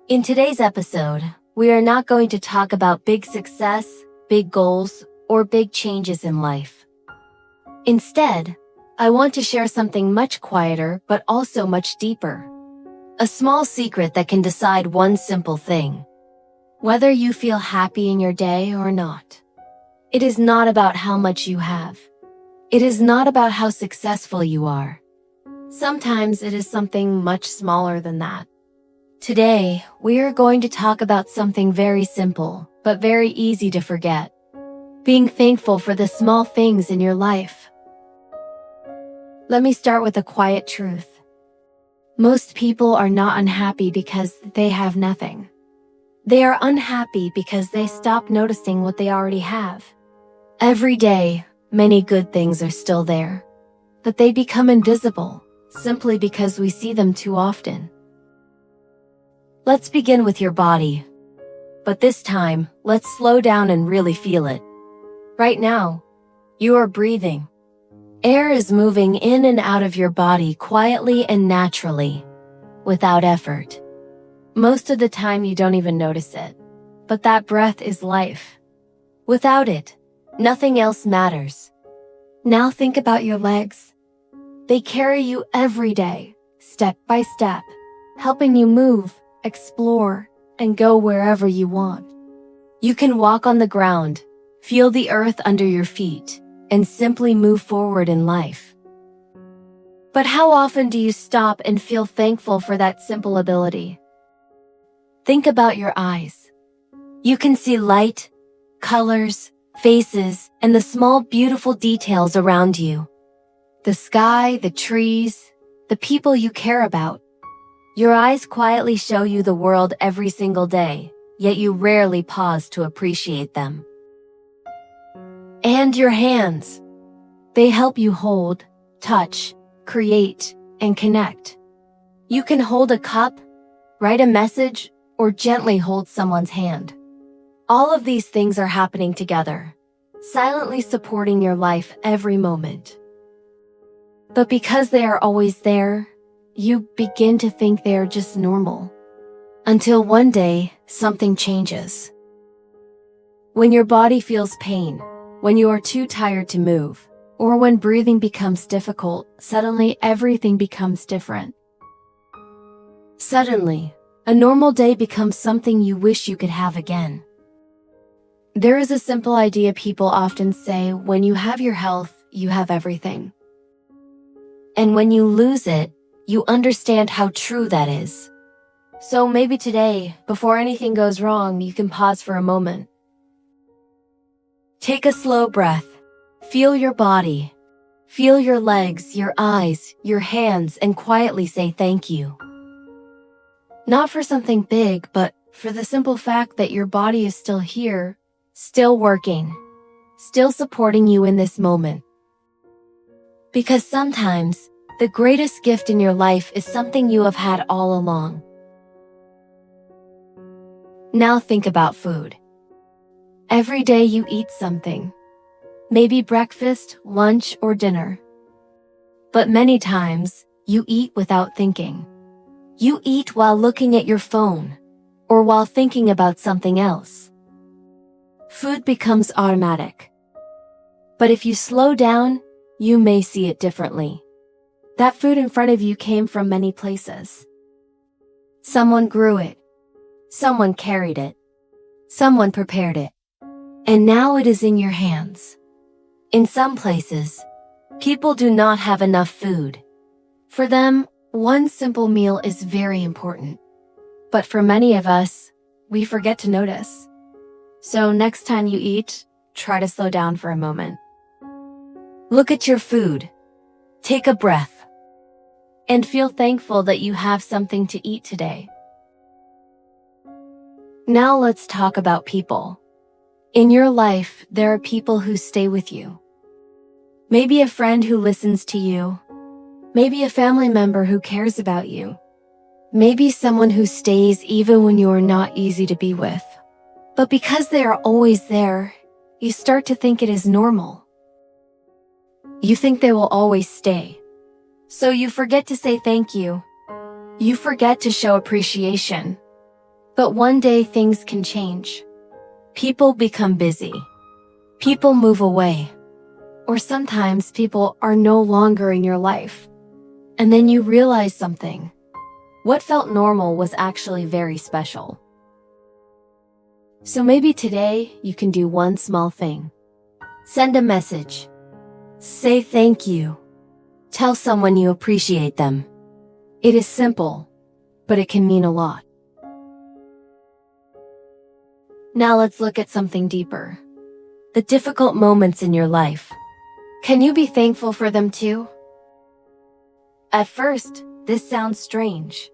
In today's episode, we are not going to talk about big success, big goals, or big changes in life. Instead, I want to share something much quieter but also much deeper. A small secret that can decide one simple thing: whether you feel happy in your day or not. It is not about how much you have. It is not about how successful you are. Sometimes it is something much smaller than that. Today, we are going to talk about something very simple, but very easy to forget. Being thankful for the small things in your life. Let me start with a quiet truth. Most people are not unhappy because they have nothing. They are unhappy because they stop noticing what they already have. Every day, many good things are still there, but they become invisible simply because we see them too often. Let's begin with your body. But this time, let's slow down and really feel it. Right now, you are breathing. Air is moving in and out of your body quietly and naturally, without effort. Most of the time you don't even notice it, but that breath is life. Without it, nothing else matters. Now think about your legs. They carry you every day, step by step, helping you move, explore, and go wherever you want. You can walk on the ground, feel the earth under your feet, and simply move forward in life. But how often do you stop and feel thankful for that simple ability? Think about your eyes. You can see light, colors, faces, and the small beautiful details around you. The sky, the trees, the people you care about. Your eyes quietly show you the world every single day, yet you rarely pause to appreciate them. And your hands. They help you hold, touch, create, and connect. You can hold a cup, write a message, or gently hold someone's hand. All of these things are happening together, silently supporting your life every moment. But because they are always there, you begin to think they are just normal. Until one day, something changes. When your body feels pain, when you are too tired to move, or when breathing becomes difficult, suddenly everything becomes different. Suddenly, a normal day becomes something you wish you could have again. There is a simple idea people often say: when you have your health, you have everything. And when you lose it, you understand how true that is. So maybe today, before anything goes wrong, you can pause for a moment. Take a slow breath. Feel your body. Feel your legs, your eyes, your hands, and quietly say thank you. Not for something big, but for the simple fact that your body is still here, still working, still supporting you in this moment. Because sometimes, the greatest gift in your life is something you have had all along. Now think about food. Every day you eat something. Maybe breakfast, lunch, or dinner. But many times, you eat without thinking. You eat while looking at your phone, or while thinking about something else. Food becomes automatic. But if you slow down, you may see it differently. That food in front of you came from many places. Someone grew it. Someone carried it. Someone prepared it. And now it is in your hands. In some places, people do not have enough food. For them, one simple meal is very important. But for many of us, we forget to notice. So next time you eat, try to slow down for a moment. Look at your food. Take a breath. And feel thankful that you have something to eat today. Now let's talk about people. In your life, there are people who stay with you. Maybe a friend who listens to you. Maybe a family member who cares about you. Maybe someone who stays even when you are not easy to be with. But because they are always there, you start to think it is normal. You think they will always stay. So you forget to say thank you. You forget to show appreciation. But one day things can change. People become busy. People move away. Or sometimes people are no longer in your life. And then you realize something. What felt normal was actually very special. So maybe today you can do one small thing. Send a message. Say thank you. Tell someone you appreciate them. It is simple, but it can mean a lot. Now let's look at something deeper. The difficult moments in your life. Can you be thankful for them too? At first, this sounds strange.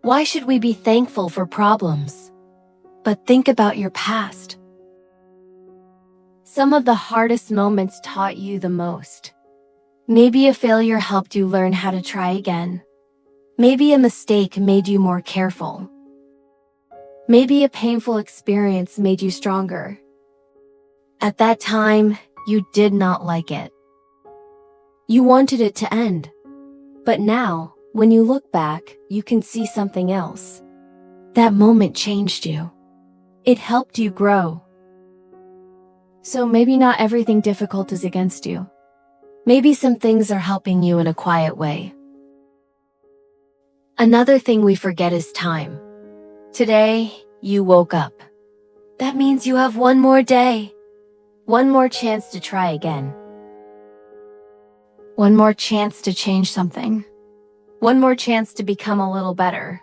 Why should we be thankful for problems? But think about your past. Some of the hardest moments taught you the most. Maybe a failure helped you learn how to try again. Maybe a mistake made you more careful. Maybe a painful experience made you stronger. At that time, you did not like it. You wanted it to end. But now, when you look back, you can see something else. That moment changed you. It helped you grow. So maybe not everything difficult is against you. Maybe some things are helping you in a quiet way. Another thing we forget is time. Today, you woke up. That means you have one more day. One more chance to try again. One more chance to change something. One more chance to become a little better.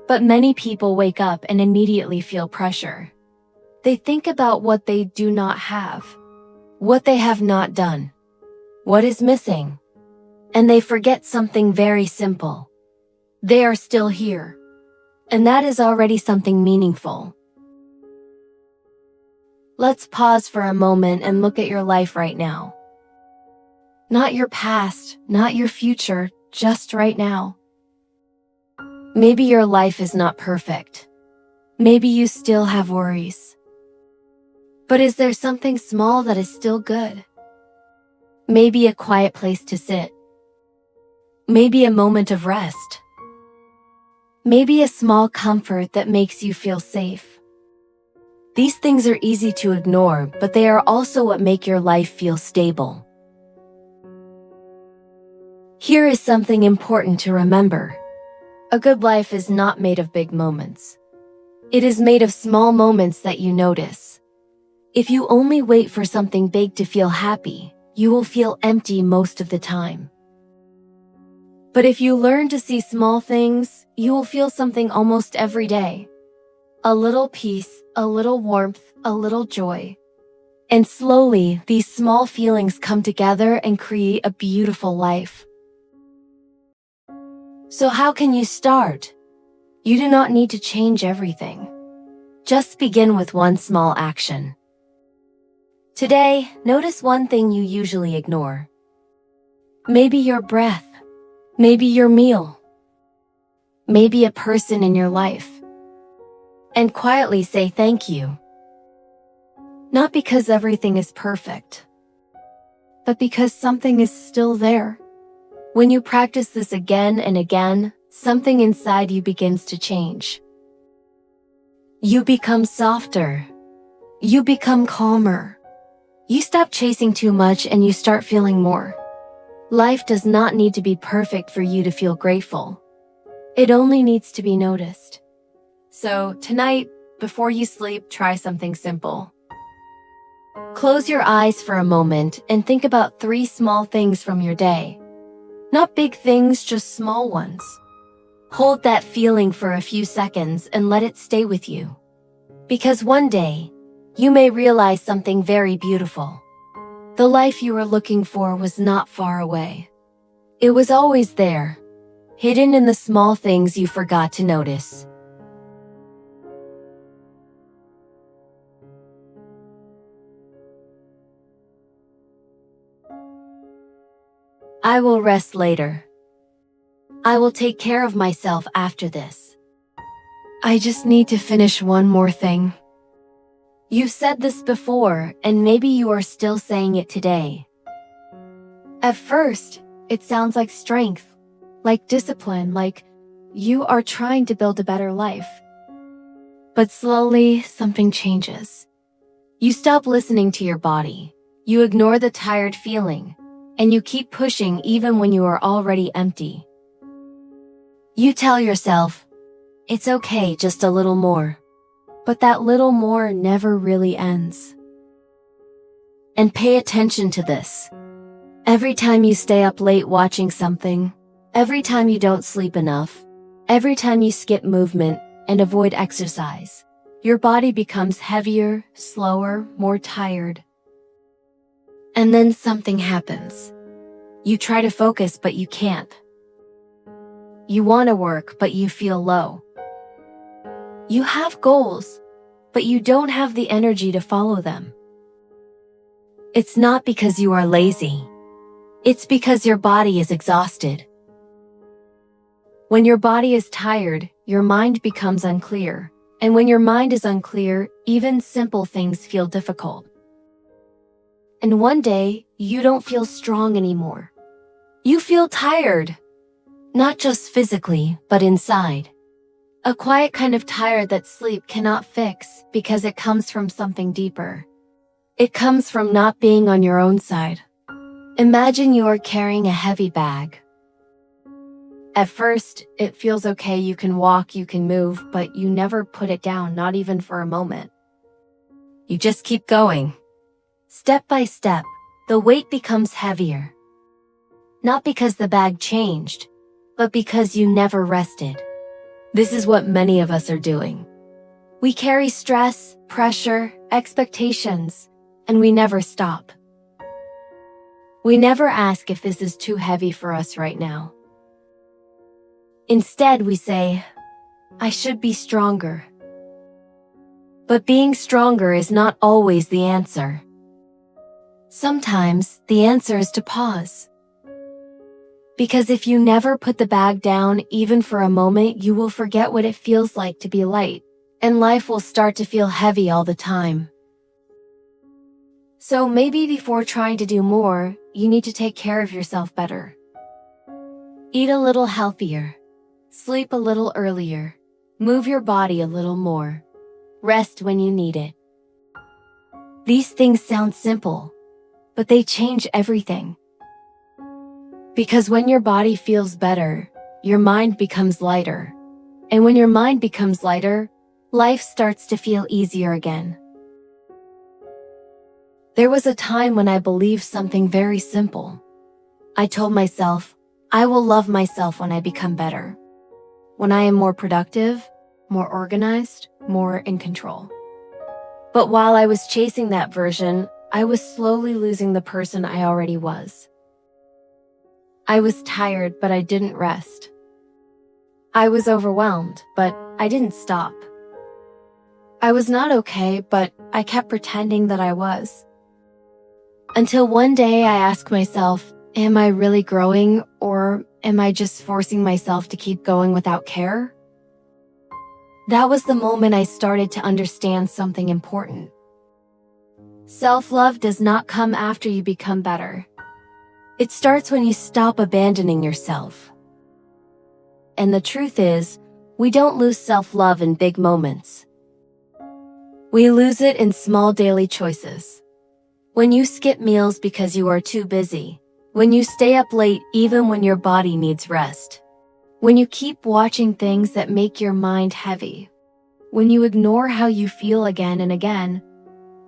But many people wake up and immediately feel pressure. They think about what they do not have, what they have not done, what is missing. And they forget something very simple. They are still here. And that is already something meaningful. Let's pause for a moment and look at your life right now. Not your past, not your future, just right now. Maybe your life is not perfect. Maybe you still have worries. But is there something small that is still good? Maybe a quiet place to sit. Maybe a moment of rest. Maybe a small comfort that makes you feel safe. These things are easy to ignore, but they are also what make your life feel stable. Here is something important to remember. A good life is not made of big moments. It is made of small moments that you notice. If you only wait for something big to feel happy, you will feel empty most of the time. But if you learn to see small things, you will feel something almost every day. A little peace, a little warmth, a little joy. And slowly, these small feelings come together and create a beautiful life. So how can you start? You do not need to change everything. Just begin with one small action. Today, notice one thing you usually ignore. Maybe your breath. Maybe your meal. Maybe a person in your life. And quietly say thank you. Not because everything is perfect, but because something is still there. When you practice this again and again, something inside you begins to change. You become softer. You become calmer. You stop chasing too much and you start feeling more. Life does not need to be perfect for you to feel grateful. It only needs to be noticed. So tonight, before you sleep, try something simple. Close your eyes for a moment and think about 3 small things from your day. Not big things, just small ones. Hold that feeling for a few seconds and let it stay with you. Because one day, you may realize something very beautiful. The life you were looking for was not far away. It was always there, hidden in the small things you forgot to notice. I will rest later. I will take care of myself after this. I just need to finish one more thing. You've said this before, and maybe you are still saying it today. At first, it sounds like strength, like discipline, like you are trying to build a better life. But slowly, something changes. You stop listening to your body. You ignore the tired feeling, and you keep pushing even when you are already empty. You tell yourself, it's okay, just a little more. But that little more never really ends. And pay attention to this. Every time you stay up late watching something, every time you don't sleep enough, every time you skip movement and avoid exercise, your body becomes heavier, slower, more tired. And then something happens. You try to focus, but you can't. You want to work, but you feel low. You have goals, but you don't have the energy to follow them. It's not because you are lazy. It's because your body is exhausted. When your body is tired, your mind becomes unclear. And when your mind is unclear, even simple things feel difficult. And one day, you don't feel strong anymore. You feel tired. Not just physically, but inside. A quiet kind of tired that sleep cannot fix because it comes from something deeper. It comes from not being on your own side. Imagine you are carrying a heavy bag. At first, it feels okay, you can walk, you can move, but you never put it down, not even for a moment. You just keep going. Step by step, the weight becomes heavier. Not because the bag changed, but because you never rested. This is what many of us are doing. We carry stress, pressure, expectations, and we never stop. We never ask if this is too heavy for us right now. Instead, we say, I should be stronger. But being stronger is not always the answer. Sometimes the answer is to pause. Because if you never put the bag down even for a moment, you will forget what it feels like to be light, and life will start to feel heavy all the time. So maybe before trying to do more, you need to take care of yourself better. Eat a little healthier. Sleep a little earlier. Move your body a little more. Rest when you need it. These things sound simple, but they change everything. Because when your body feels better, your mind becomes lighter. And when your mind becomes lighter, life starts to feel easier again. There was a time when I believed something very simple. I told myself, I will love myself when I become better. When I am more productive, more organized, more in control. But while I was chasing that version, I was slowly losing the person I already was. I was tired, but I didn't rest. I was overwhelmed, but I didn't stop. I was not okay, but I kept pretending that I was. Until one day I asked myself, am I really growing, or am I just forcing myself to keep going without care? That was the moment I started to understand something important. Self-love does not come after you become better. It starts when you stop abandoning yourself. And the truth is, we don't lose self-love in big moments. We lose it in small daily choices. When you skip meals because you are too busy. When you stay up late even when your body needs rest. When you keep watching things that make your mind heavy. When you ignore how you feel again and again.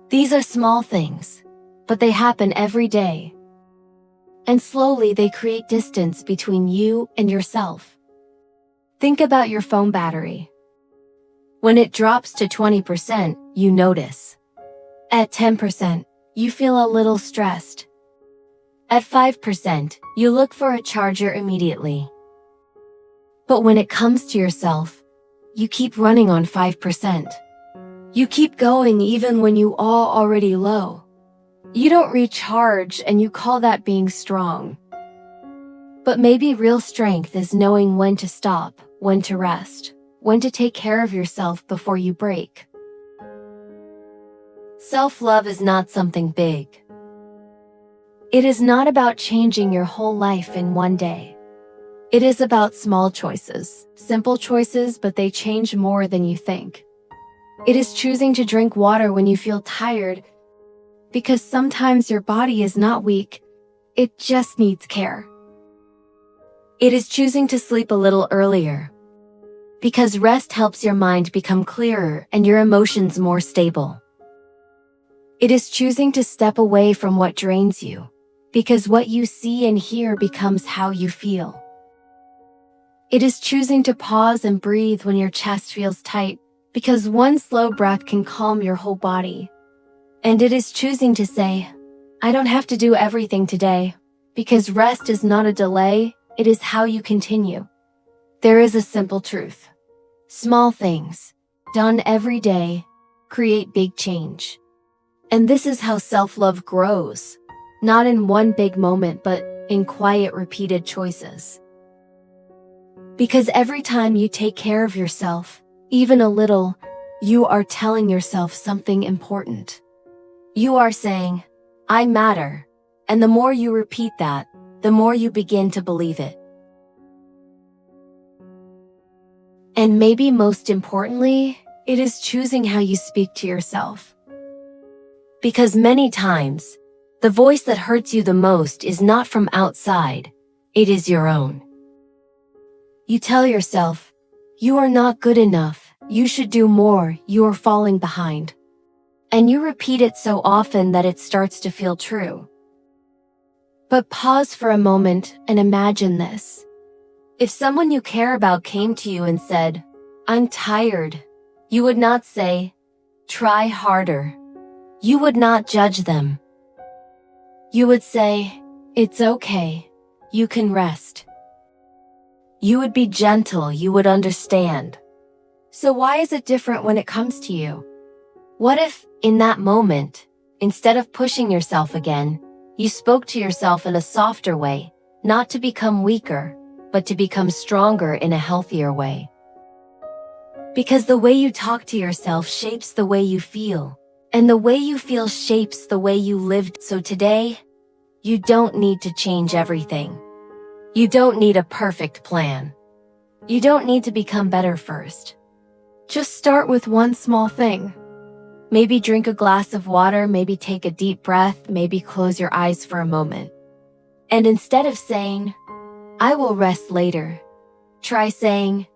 These are small things, but they happen every day. And slowly they create distance between you and yourself. Think about your phone battery. When it drops to 20%, you notice. At 10%, you feel a little stressed. At 5%, you look for a charger immediately. But when it comes to yourself, you keep running on 5%. You keep going even when you are already low. You don't recharge, and you call that being strong. But maybe real strength is knowing when to stop, when to rest, when to take care of yourself before you break. Self-love is not something big. It is not about changing your whole life in one day. It is about small choices, simple choices, but they change more than you think. It is choosing to drink water when you feel tired, because sometimes your body is not weak, it just needs care. It is choosing to sleep a little earlier, because rest helps your mind become clearer and your emotions more stable. It is choosing to step away from what drains you, because what you see and hear becomes how you feel. It is choosing to pause and breathe when your chest feels tight, because one slow breath can calm your whole body. And it is choosing to say, I don't have to do everything today, because rest is not a delay, it is how you continue. There is a simple truth. Small things, done every day, create big change. And this is how self-love grows, not in one big moment, but in quiet, repeated choices. Because every time you take care of yourself, even a little, you are telling yourself something important. You are saying, I matter. And the more you repeat that, the more you begin to believe it. And maybe most importantly, it is choosing how you speak to yourself. Because many times, the voice that hurts you the most is not from outside, it is your own. You tell yourself, you are not good enough, you should do more, you are falling behind. And you repeat it so often that it starts to feel true. But pause for a moment and imagine this. If someone you care about came to you and said, I'm tired, you would not say, try harder. You would not judge them. You would say, it's okay, you can rest. You would be gentle, you would understand. So why is it different when it comes to you? What if, in that moment, instead of pushing yourself again, you spoke to yourself in a softer way, not to become weaker, but to become stronger in a healthier way? Because the way you talk to yourself shapes the way you feel, and the way you feel shapes the way you lived. So today, you don't need to change everything. You don't need a perfect plan. You don't need to become better first. Just start with one small thing. Maybe drink a glass of water, maybe take a deep breath, maybe close your eyes for a moment. And instead of saying, I will rest later, try saying,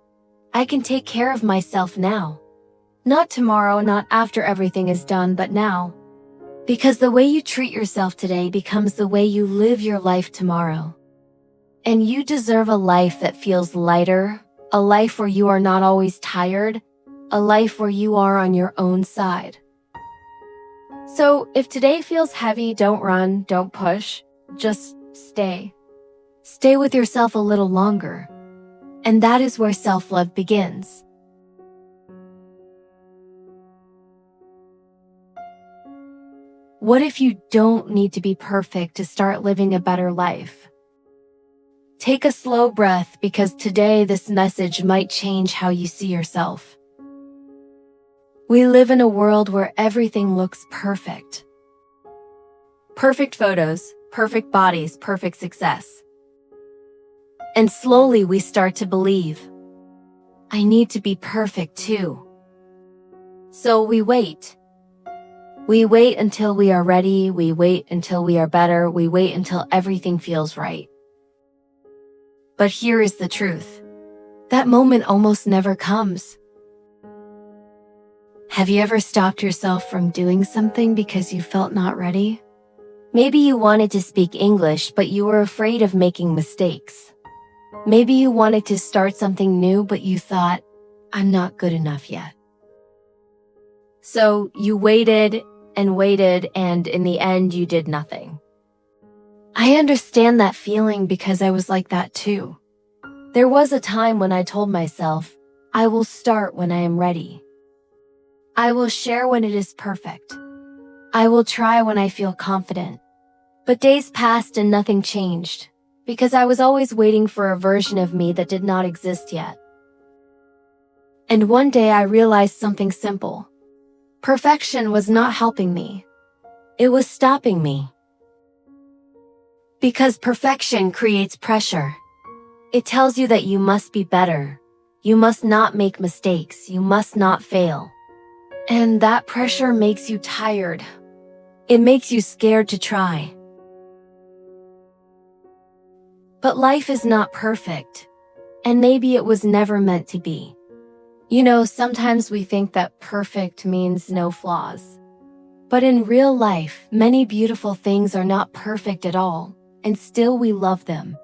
I can take care of myself now. Not tomorrow, not after everything is done, but now. Because the way you treat yourself today becomes the way you live your life tomorrow. And you deserve a life that feels lighter, a life where you are not always tired, a life where you are on your own side. So if today feels heavy, don't run, don't push, just stay. Stay with yourself a little longer. And that is where self-love begins. What if you don't need to be perfect to start living a better life? Take a slow breath, because today this message might change how you see yourself. We live in a world where everything looks perfect. Perfect photos, perfect bodies, perfect success. And slowly we start to believe, I need to be perfect too. So we wait. We wait until we are ready, we wait until we are better, we wait until everything feels right. But here is the truth. That moment almost never comes. Have you ever stopped yourself from doing something because you felt not ready? Maybe you wanted to speak English, but you were afraid of making mistakes. Maybe you wanted to start something new, but you thought, I'm not good enough yet. So you waited, and in the end you did nothing. I understand that feeling because I was like that too. There was a time when I told myself, I will start when I am ready. I will share when it is perfect. I will try when I feel confident. But days passed and nothing changed, because I was always waiting for a version of me that did not exist yet. And one day I realized something simple. Perfection was not helping me. It was stopping me. Because perfection creates pressure. It tells you that you must be better. You must not make mistakes. You must not fail. And that pressure makes you tired. It makes you scared to try. But life is not perfect. And maybe it was never meant to be. You know, sometimes we think that perfect means no flaws. But in real life, many beautiful things are not perfect at all, and still we love them.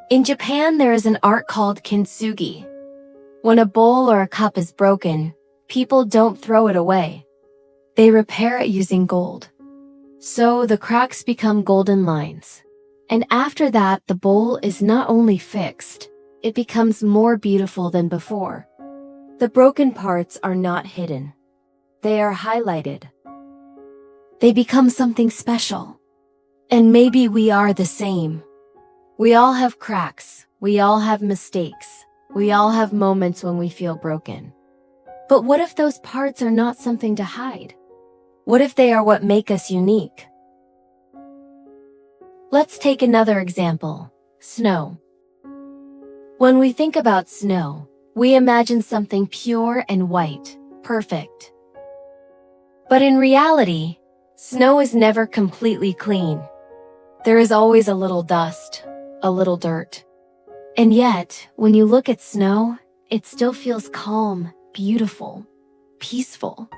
In Japan, there is an art called kintsugi. When a bowl or a cup is broken, people don't throw it away. They repair it using gold. So the cracks become golden lines. And after that, the bowl is not only fixed, it becomes more beautiful than before. The broken parts are not hidden. They are highlighted. They become something special. And maybe we are the same. We all have cracks. We all have mistakes. We all have moments when we feel broken. But what if those parts are not something to hide? What if they are what make us unique? Let's take another example. Snow. When we think about snow, we imagine something pure and white, perfect. But in reality, snow is never completely clean. There is always a little dust, a little dirt. And yet, when you look at snow, it still feels calm, beautiful, peaceful.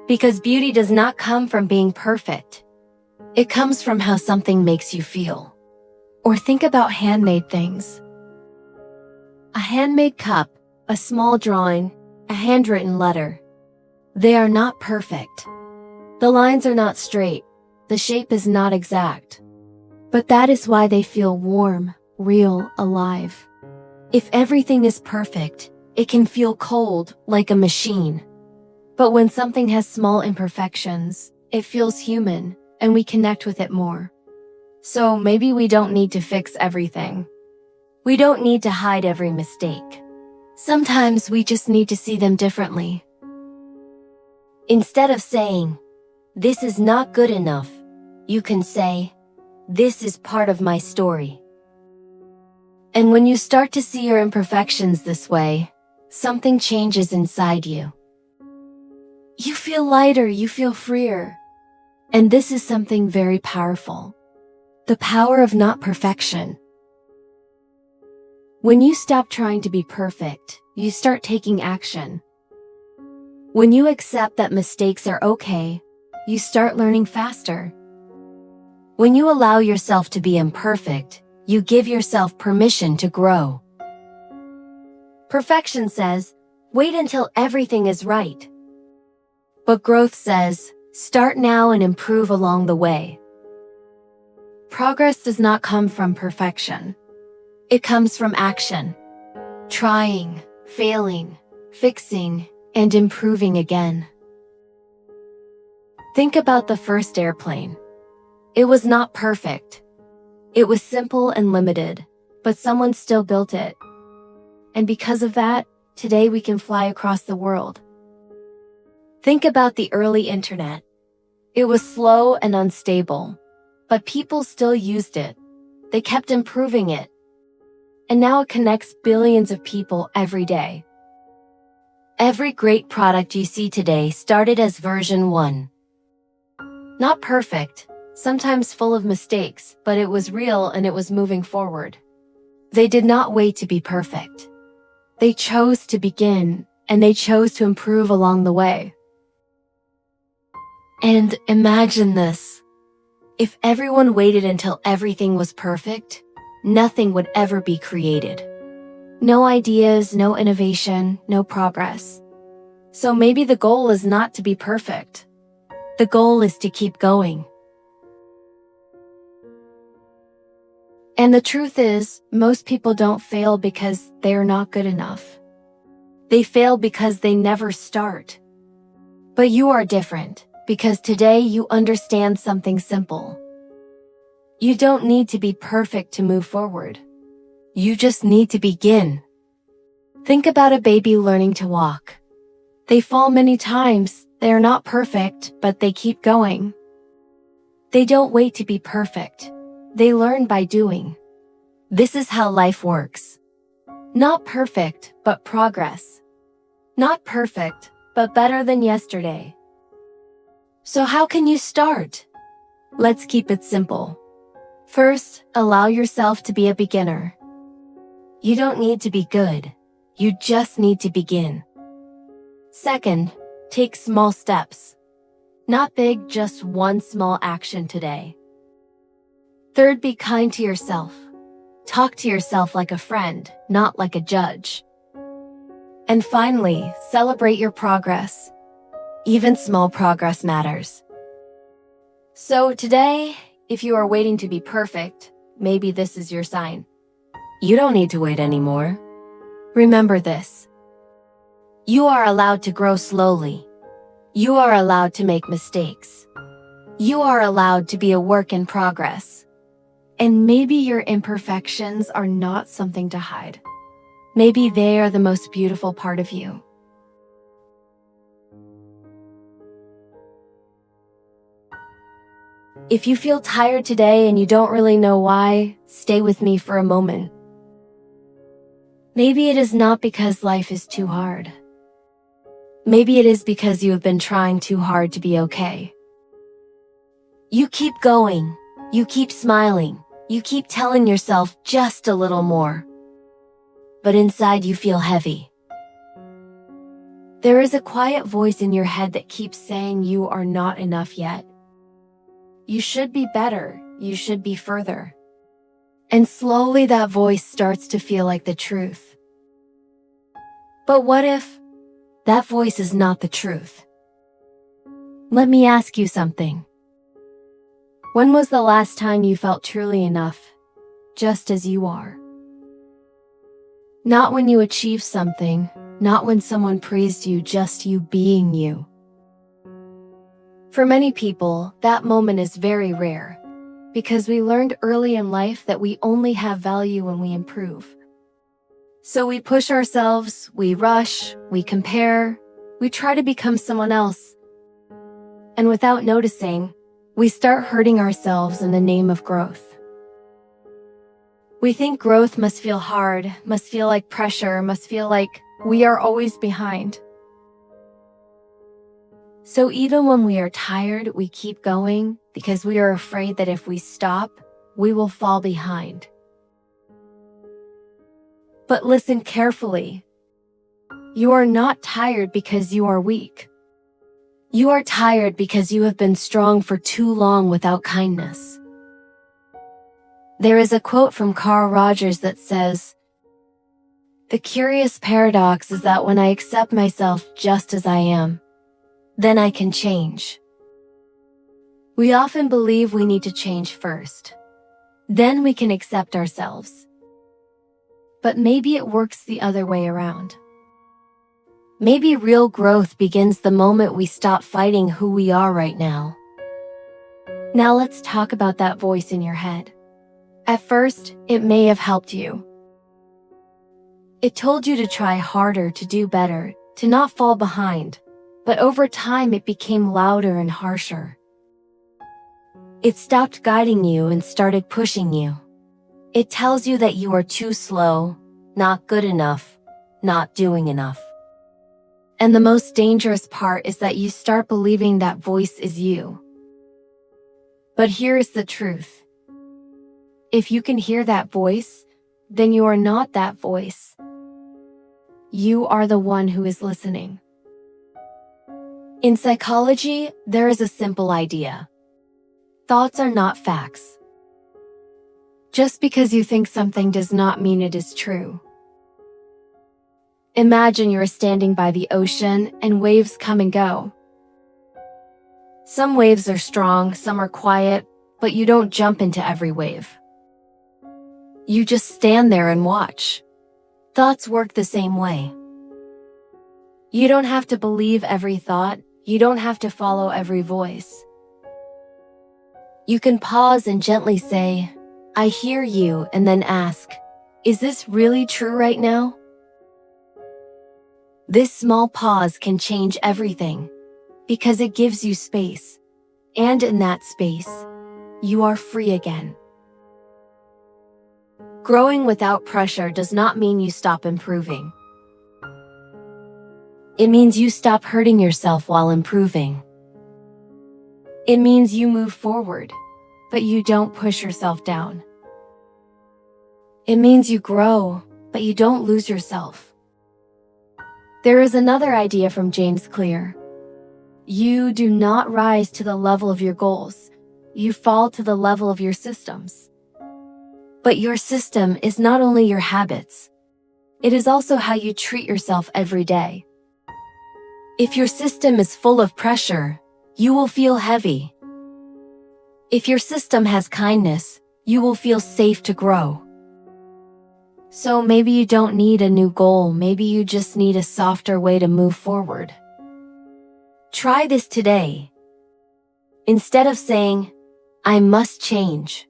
Because beauty does not come from being perfect. It comes from how something makes you feel. Or think about handmade things. A handmade cup, a small drawing, a handwritten letter. They are not perfect. The lines are not straight. The shape is not exact. But that is why they feel warm, real, alive. If everything is perfect, it can feel cold, like a machine. But when something has small imperfections, it feels human, and we connect with it more. So maybe we don't need to fix everything. We don't need to hide every mistake. Sometimes we just need to see them differently. Instead of saying, "This is not good enough," you can say, "This is part of my story." And when you start to see your imperfections this way, something changes inside you. You feel lighter, you feel freer. And this is something very powerful. The power of not perfection. When you stop trying to be perfect, you start taking action. When you accept that mistakes are okay, you start learning faster. When you allow yourself to be imperfect, you give yourself permission to grow. Perfection says, wait until everything is right. But growth says, start now and improve along the way. Progress does not come from perfection. It comes from action. Trying, failing, fixing, and improving again. Think about the first airplane. It was not perfect. It was simple and limited, but someone still built it. And because of that, today we can fly across the world. Think about the early internet. It was slow and unstable, but people still used it. They kept improving it. And now it connects billions of people every day. Every great product you see today started as version 1. Not perfect, sometimes full of mistakes, but it was real and it was moving forward. They did not wait to be perfect. They chose to begin, and they chose to improve along the way. And imagine this. If everyone waited until everything was perfect, nothing would ever be created. No ideas, no innovation, no progress. So maybe the goal is not to be perfect. The goal is to keep going. And the truth is, most people don't fail because they are not good enough. They fail because they never start. But you are different, because today you understand something simple. You don't need to be perfect to move forward. You just need to begin. Think about a baby learning to walk. They fall many times, they are not perfect, but they keep going. They don't wait to be perfect. They learn by doing. This is how life works. Not perfect, but progress. Not perfect, but better than yesterday. So how can you start? Let's keep it simple. First, allow yourself to be a beginner. You don't need to be good. You just need to begin. Second, take small steps. Not big, just one small action today. Third, be kind to yourself. Talk to yourself like a friend, not like a judge. And finally, celebrate your progress. Even small progress matters. So today, if you are waiting to be perfect, maybe this is your sign. You don't need to wait anymore. Remember this. You are allowed to grow slowly. You are allowed to make mistakes. You are allowed to be a work in progress. And maybe your imperfections are not something to hide. Maybe they are the most beautiful part of you. If you feel tired today and you don't really know why, stay with me for a moment. Maybe it is not because life is too hard. Maybe it is because you have been trying too hard to be okay. You keep going. You keep smiling. You keep telling yourself just a little more. But inside you feel heavy. There is a quiet voice in your head that keeps saying you are not enough yet. You should be better. You should be further. And slowly that voice starts to feel like the truth. But what if that voice is not the truth? Let me ask you something. When was the last time you felt truly enough, just as you are? Not when you achieved something, not when someone praised you, just you being you. For many people, that moment is very rare, because we learned early in life that we only have value when we improve. So we push ourselves, we rush, we compare, we try to become someone else. And without noticing, we start hurting ourselves in the name of growth. We think growth must feel hard, must feel like pressure, must feel like we are always behind. So even when we are tired, we keep going because we are afraid that if we stop, we will fall behind. But listen carefully. You are not tired because you are weak. You are tired because you have been strong for too long without kindness. There is a quote from Carl Rogers that says, "The curious paradox is that when I accept myself just as I am, then I can change." We often believe we need to change first. Then we can accept ourselves. But maybe it works the other way around. Maybe real growth begins the moment we stop fighting who we are right now. Now let's talk about that voice in your head. At first, it may have helped you. It told you to try harder, to do better, to not fall behind. But over time, it became louder and harsher. It stopped guiding you and started pushing you. It tells you that you are too slow, not good enough, not doing enough. And the most dangerous part is that you start believing that voice is you. But here is the truth. If you can hear that voice, then you are not that voice. You are the one who is listening. In psychology, there is a simple idea. Thoughts are not facts. Just because you think something does not mean it is true. Imagine you're standing by the ocean and waves come and go. Some waves are strong, some are quiet, but you don't jump into every wave. You just stand there and watch. Thoughts work the same way. You don't have to believe every thought. You don't have to follow every voice. You can pause and gently say, "I hear you," and then ask, "Is this really true right now?" This small pause can change everything because it gives you space. And in that space, you are free again. Growing without pressure does not mean you stop improving. It means you stop hurting yourself while improving. It means you move forward, but you don't push yourself down. It means you grow, but you don't lose yourself. There is another idea from James Clear. You do not rise to the level of your goals. You fall to the level of your systems. But your system is not only your habits. It is also how you treat yourself every day. If your system is full of pressure, you will feel heavy. If your system has kindness, you will feel safe to grow. So maybe you don't need a new goal, maybe you just need a softer way to move forward. Try this today. Instead of saying, I must change,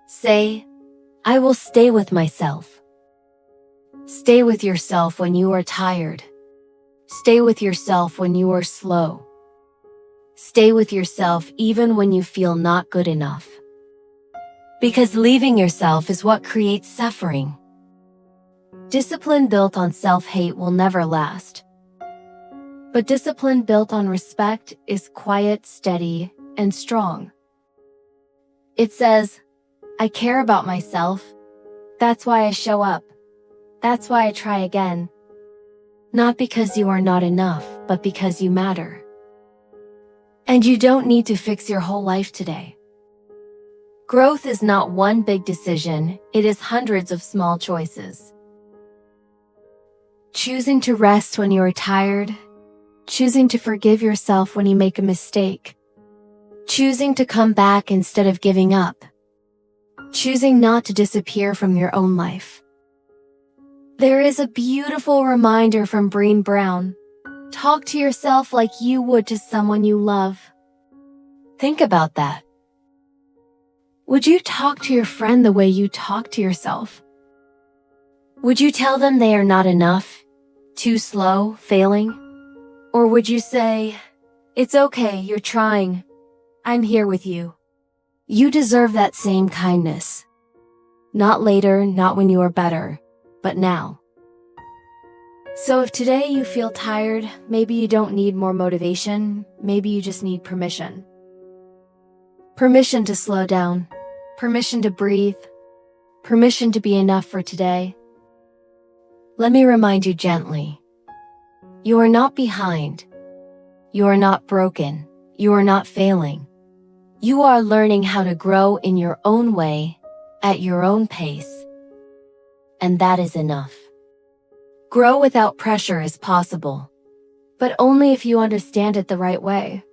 say, I will stay with myself. Stay with yourself when you are tired. Stay with yourself when you are slow. Stay with yourself even when you feel not good enough. Because leaving yourself is what creates suffering. Discipline built on self-hate will never last. But discipline built on respect is quiet, steady, and strong. It says, I care about myself. That's why I show up. That's why I try again. Not because you are not enough, but because you matter. And you don't need to fix your whole life today. Growth is not one big decision, it is hundreds of small choices. Choosing to rest when you are tired. Choosing to forgive yourself when you make a mistake. Choosing to come back instead of giving up. Choosing not to disappear from your own life. There is a beautiful reminder from Brené Brown. Talk to yourself like you would to someone you love. Think about that. Would you talk to your friend the way you talk to yourself? Would you tell them they are not enough, too slow, failing? Or would you say, it's okay, you're trying. I'm here with you. You deserve that same kindness. Not later, not when you are better, but now. So if today you feel tired, maybe you don't need more motivation, maybe you just need permission. Permission to slow down. Permission to breathe. Permission to be enough for today. Let me remind you gently. You are not behind. You are not broken. You are not failing. You are learning how to grow in your own way, at your own pace. And that is enough. Grow without pressure is possible, but only if you understand it the right way.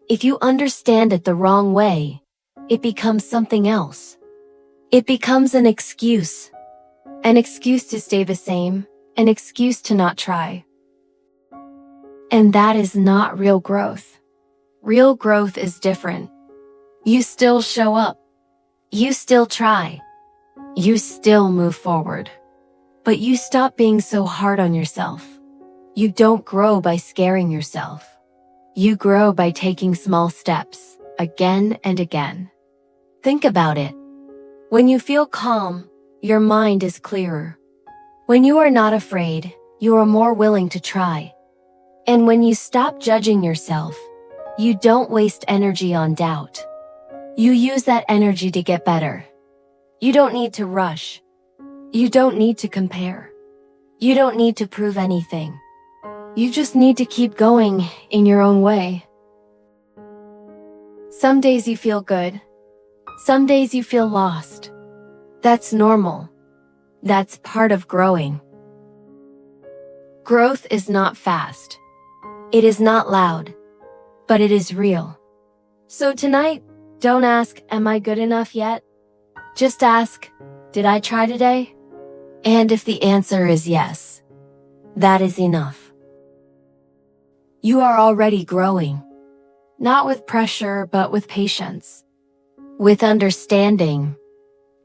If you understand it the wrong way, it becomes something else. It becomes an excuse to stay the same, an excuse to not try. And that is not real growth. Real growth is different. You still show up. You still try. You still move forward. But you stop being so hard on yourself. You don't grow by scaring yourself. You grow by taking small steps, again and again. Think about it. When you feel calm, your mind is clearer. When you are not afraid, you are more willing to try. And when you stop judging yourself, you don't waste energy on doubt. You use that energy to get better. You don't need to rush. You don't need to compare. You don't need to prove anything. You just need to keep going in your own way. Some days you feel good. Some days you feel lost. That's normal. That's part of growing. Growth is not fast. It is not loud. But it is real. So tonight, don't ask, am I good enough yet? Just ask, did I try today? And if the answer is yes, that is enough. You are already growing. Not with pressure, but with patience. With understanding.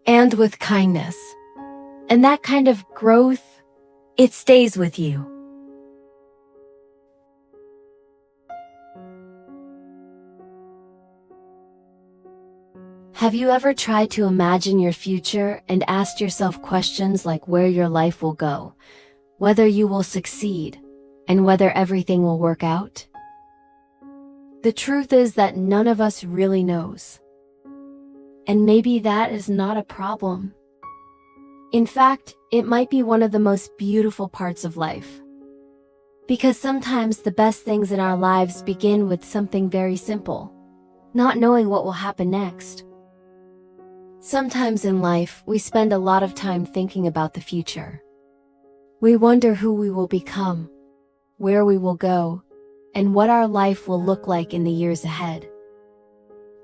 And with kindness. And that kind of growth, it stays with you. Have you ever tried to imagine your future and asked yourself questions like where your life will go, whether you will succeed, and whether everything will work out? The truth is that none of us really knows. And maybe that is not a problem. In fact, it might be one of the most beautiful parts of life. Because sometimes the best things in our lives begin with something very simple, not knowing what will happen next. Sometimes in life, we spend a lot of time thinking about the future. We wonder who we will become, where we will go, and what our life will look like in the years ahead.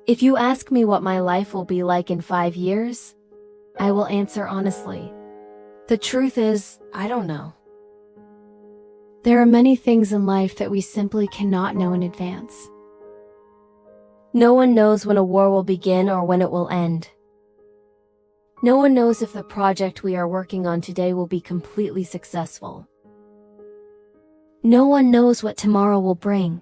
If you ask me what my life will be like in 5 years, I will answer honestly. The truth is, I don't know. There are many things in life that we simply cannot know in advance. No one knows when a war will begin or when it will end. No one knows if the project we are working on today will be completely successful. No one knows what tomorrow will bring.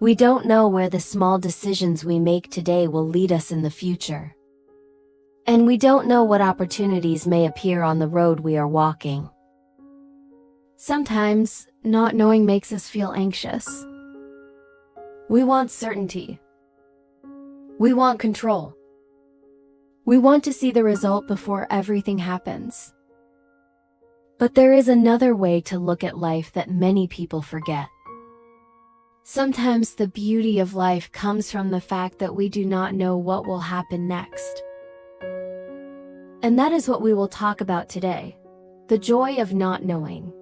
We don't know where the small decisions we make today will lead us in the future. And we don't know what opportunities may appear on the road we are walking. Sometimes, not knowing makes us feel anxious. We want certainty. We want control. We want to see the result before everything happens. But there is another way to look at life that many people forget. Sometimes the beauty of life comes from the fact that we do not know what will happen next. And that is what we will talk about today, the joy of not knowing.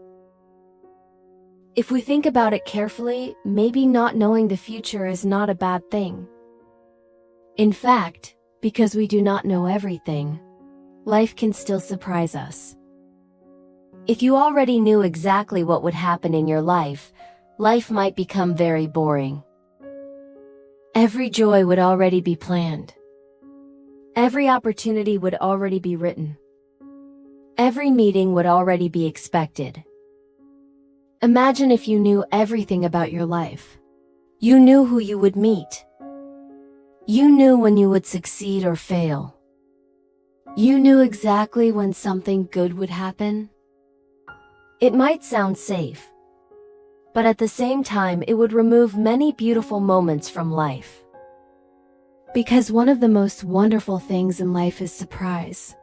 If we think about it carefully, maybe not knowing the future is not a bad thing. In fact, because we do not know everything, life can still surprise us. If you already knew exactly what would happen in your life, life might become very boring. Every joy would already be planned. Every opportunity would already be written. Every meeting would already be expected. Imagine if you knew everything about your life. You knew who you would meet. You knew when you would succeed or fail. You knew exactly when something good would happen. It might sound safe, but at the same time it would remove many beautiful moments from life. Because one of the most wonderful things in life is surprise.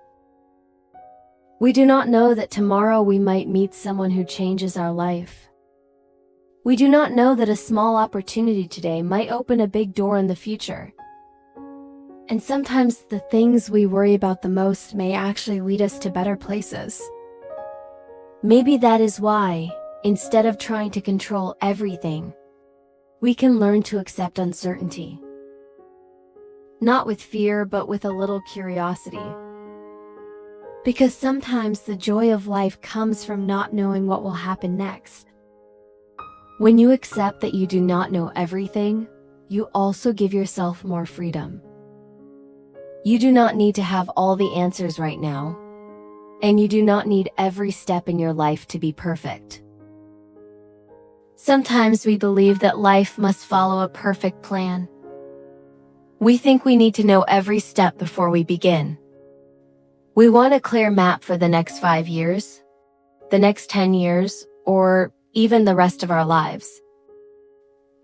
We do not know that tomorrow we might meet someone who changes our life. We do not know that a small opportunity today might open a big door in the future. And sometimes the things we worry about the most may actually lead us to better places. Maybe that is why, instead of trying to control everything, we can learn to accept uncertainty. Not with fear, but with a little curiosity. Because sometimes the joy of life comes from not knowing what will happen next. When you accept that you do not know everything, you also give yourself more freedom. You do not need to have all the answers right now, and you do not need every step in your life to be perfect. Sometimes we believe that life must follow a perfect plan. We think we need to know every step before we begin. We want a clear map for the next 5 years, the next 10 years, or even the rest of our lives.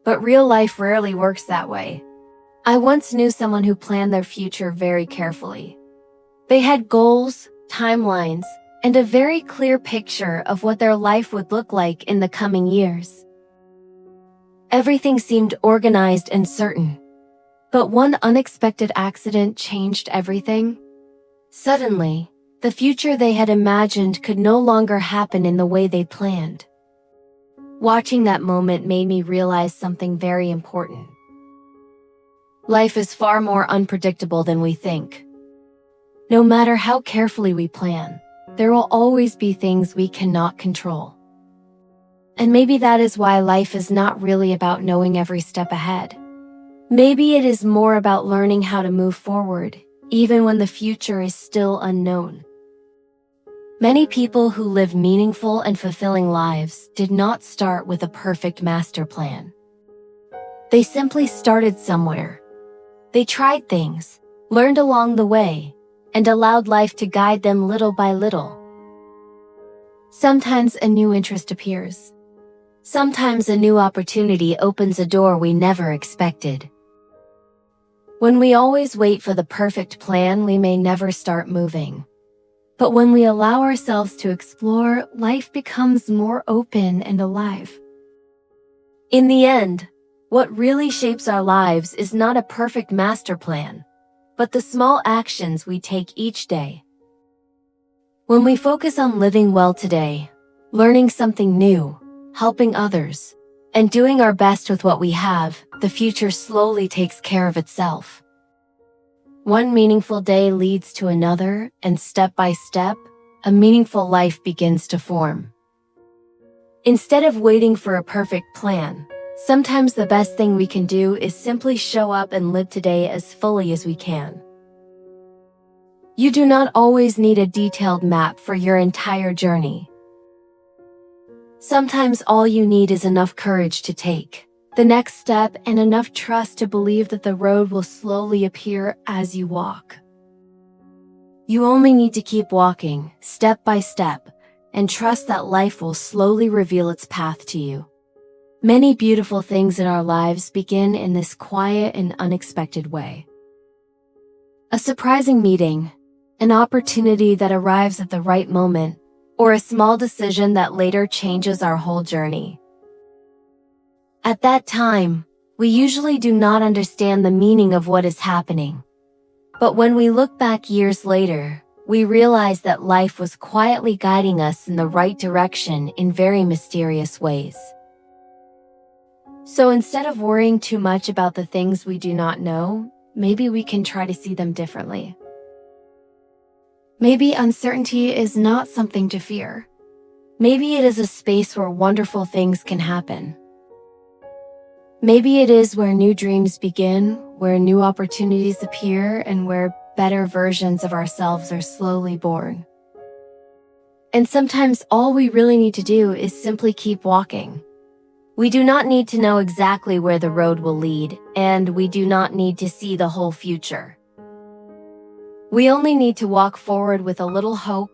But real life rarely works that way. I once knew someone who planned their future very carefully. They had goals, timelines, and a very clear picture of what their life would look like in the coming years. Everything seemed organized and certain. But one unexpected accident changed everything. Suddenly, the future they had imagined could no longer happen in the way they planned. Watching that moment made me realize something very important. Life is far more unpredictable than we think. No matter how carefully we plan, there will always be things we cannot control. And maybe that is why life is not really about knowing every step ahead. Maybe it is more about learning how to move forward, even when the future is still unknown. Many people who live meaningful and fulfilling lives did not start with a perfect master plan. They simply started somewhere. They tried things, learned along the way, and allowed life to guide them little by little. Sometimes a new interest appears. Sometimes a new opportunity opens a door we never expected. When we always wait for the perfect plan, we may never start moving. But when we allow ourselves to explore, life becomes more open and alive. In the end, what really shapes our lives is not a perfect master plan, but the small actions we take each day. When we focus on living well today, learning something new, helping others, and doing our best with what we have, the future slowly takes care of itself. One meaningful day leads to another, and step by step, a meaningful life begins to form. Instead of waiting for a perfect plan, sometimes the best thing we can do is simply show up and live today as fully as we can. You do not always need a detailed map for your entire journey. Sometimes all you need is enough courage to take the next step and enough trust to believe that the road will slowly appear as you walk. You only need to keep walking, step by step, and trust that life will slowly reveal its path to you. Many beautiful things in our lives begin in this quiet and unexpected way. A surprising meeting, an opportunity that arrives at the right moment, or a small decision that later changes our whole journey. At that time, we usually do not understand the meaning of what is happening. But when we look back years later, we realize that life was quietly guiding us in the right direction in very mysterious ways. So instead of worrying too much about the things we do not know, maybe we can try to see them differently. Maybe uncertainty is not something to fear. Maybe it is a space where wonderful things can happen. Maybe it is where new dreams begin, where new opportunities appear, and where better versions of ourselves are slowly born. And sometimes all we really need to do is simply keep walking. We do not need to know exactly where the road will lead, and we do not need to see the whole future. We only need to walk forward with a little hope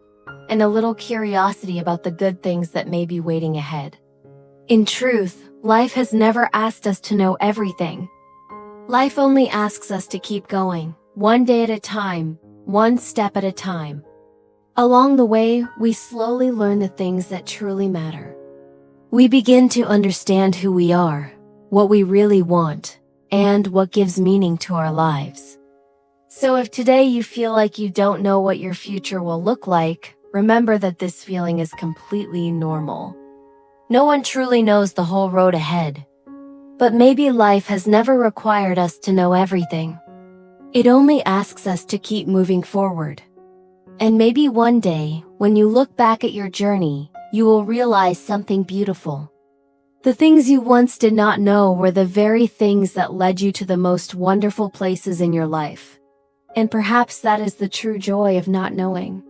and a little curiosity about the good things that may be waiting ahead. In truth, life has never asked us to know everything. Life only asks us to keep going, one day at a time, one step at a time. Along the way, we slowly learn the things that truly matter. We begin to understand who we are, what we really want, and what gives meaning to our lives. So if today you feel like you don't know what your future will look like, remember that this feeling is completely normal. No one truly knows the whole road ahead. But maybe life has never required us to know everything. It only asks us to keep moving forward. And maybe one day, when you look back at your journey, you will realize something beautiful. The things you once did not know were the very things that led you to the most wonderful places in your life. And perhaps that is the true joy of not knowing.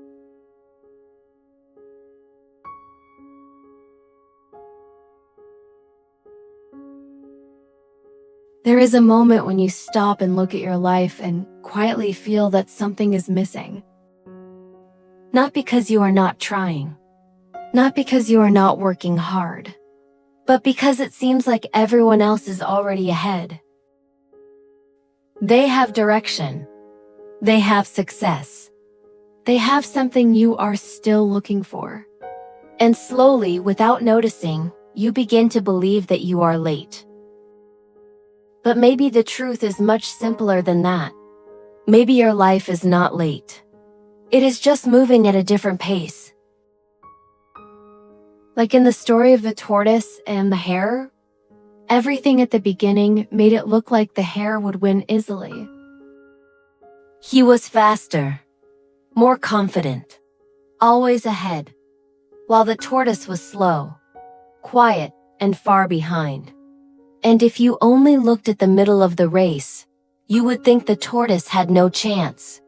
There is a moment when you stop and look at your life and quietly feel that something is missing. Not because you are not trying, not because you are not working hard, but because it seems like everyone else is already ahead. They have direction. They have success. They have something you are still looking for. And slowly, without noticing, you begin to believe that you are late. But maybe the truth is much simpler than that. Maybe your life is not late. It is just moving at a different pace. Like in the story of the tortoise and the hare, everything at the beginning made it look like the hare would win easily. He was faster, more confident, always ahead, while the tortoise was slow, quiet, and far behind. And if you only looked at the middle of the race, you would think the tortoise had no chance,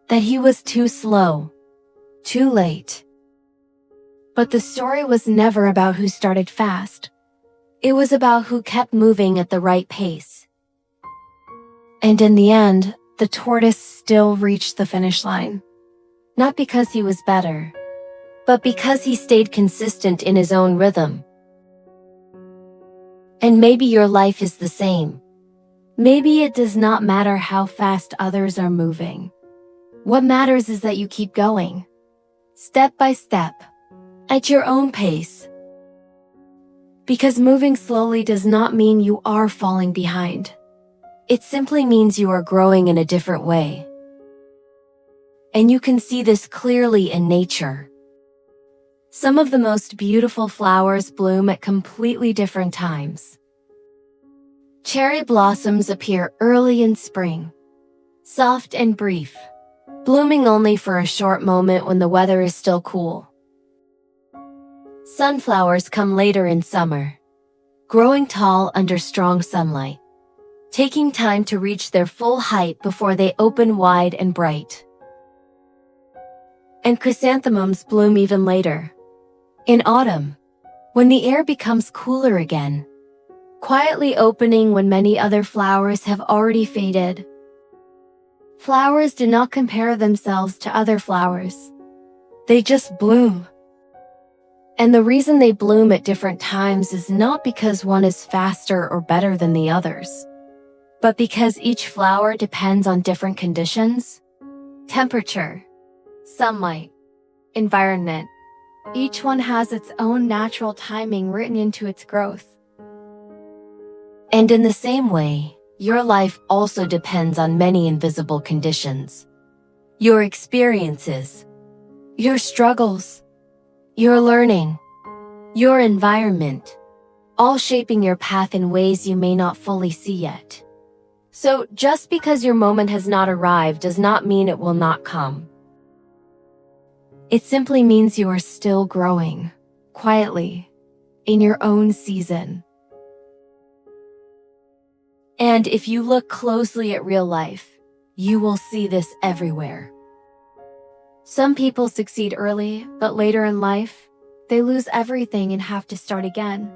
that he was too slow, too late. But the story was never about who started fast. It was about who kept moving at the right pace. And in the end, the tortoise still reached the finish line. Not because he was better, but because he stayed consistent in his own rhythm. And maybe your life is the same. Maybe it does not matter how fast others are moving. What matters is that you keep going, step by step, at your own pace. Because moving slowly does not mean you are falling behind. It simply means you are growing in a different way. And you can see this clearly in nature. Some of the most beautiful flowers bloom at completely different times. Cherry blossoms appear early in spring, soft and brief, blooming only for a short moment when the weather is still cool. Sunflowers come later in summer, growing tall under strong sunlight, taking time to reach their full height before they open wide and bright. And chrysanthemums bloom even later, in autumn, when the air becomes cooler again, quietly opening when many other flowers have already faded. Flowers do not compare themselves to other flowers. They just bloom. And the reason they bloom at different times is not because one is faster or better than the others, but because each flower depends on different conditions, temperature, sunlight, environment. Each one has its own natural timing written into its growth. And in the same way, your life also depends on many invisible conditions. Your experiences, your struggles, your learning, your environment, all shaping your path in ways you may not fully see yet. So just because your moment has not arrived does not mean it will not come. It simply means you are still growing, quietly, in your own season. And if you look closely at real life, you will see this everywhere. Some people succeed early, but later in life, they lose everything and have to start again.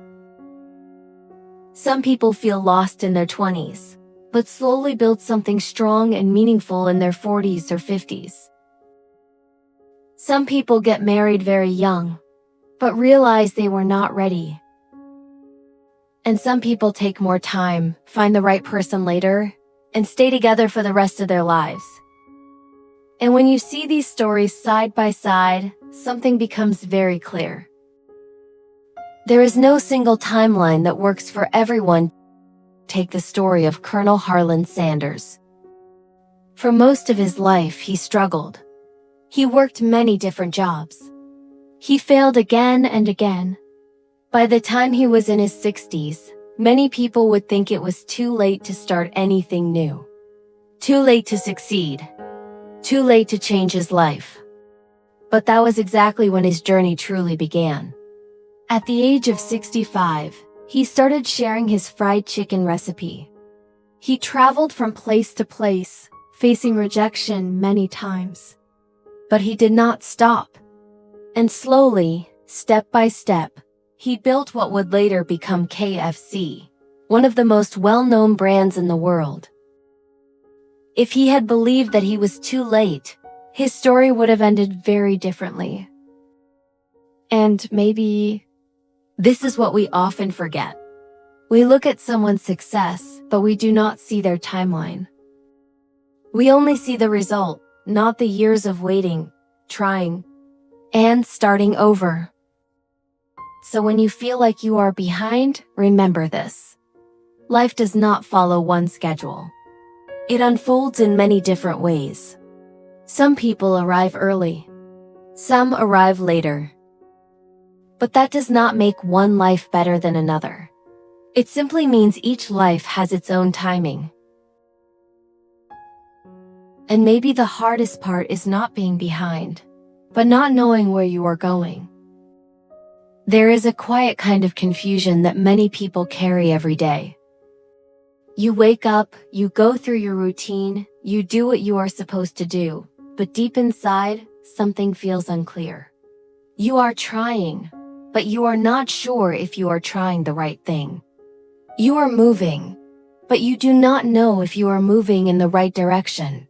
Some people feel lost in their 20s, but slowly build something strong and meaningful in their 40s or 50s. Some people get married very young, but realize they were not ready. And some people take more time, find the right person later, and stay together for the rest of their lives. And when you see these stories side by side, something becomes very clear. There is no single timeline that works for everyone. Take the story of Colonel Harlan Sanders. For most of his life, he struggled. He worked many different jobs. He failed again and again. By the time he was in his 60s, many people would think it was too late to start anything new. Too late to succeed. Too late to change his life. But that was exactly when his journey truly began. At the age of 65, he started sharing his fried chicken recipe. He traveled from place to place, facing rejection many times. But he did not stop. And slowly, step by step, he built what would later become KFC, one of the most well-known brands in the world. If he had believed that he was too late, his story would have ended very differently. And maybe this is what we often forget. We look at someone's success, but we do not see their timeline. We only see the result, not the years of waiting, trying, and starting over. So when you feel like you are behind, remember this. Life does not follow one schedule. It unfolds in many different ways. Some people arrive early. Some arrive later. But that does not make one life better than another. It simply means each life has its own timing. And maybe the hardest part is not being behind, but not knowing where you are going. There is a quiet kind of confusion that many people carry every day. You wake up, you go through your routine, you do what you are supposed to do, but deep inside, something feels unclear. You are trying, but you are not sure if you are trying the right thing. You are moving, but you do not know if you are moving in the right direction.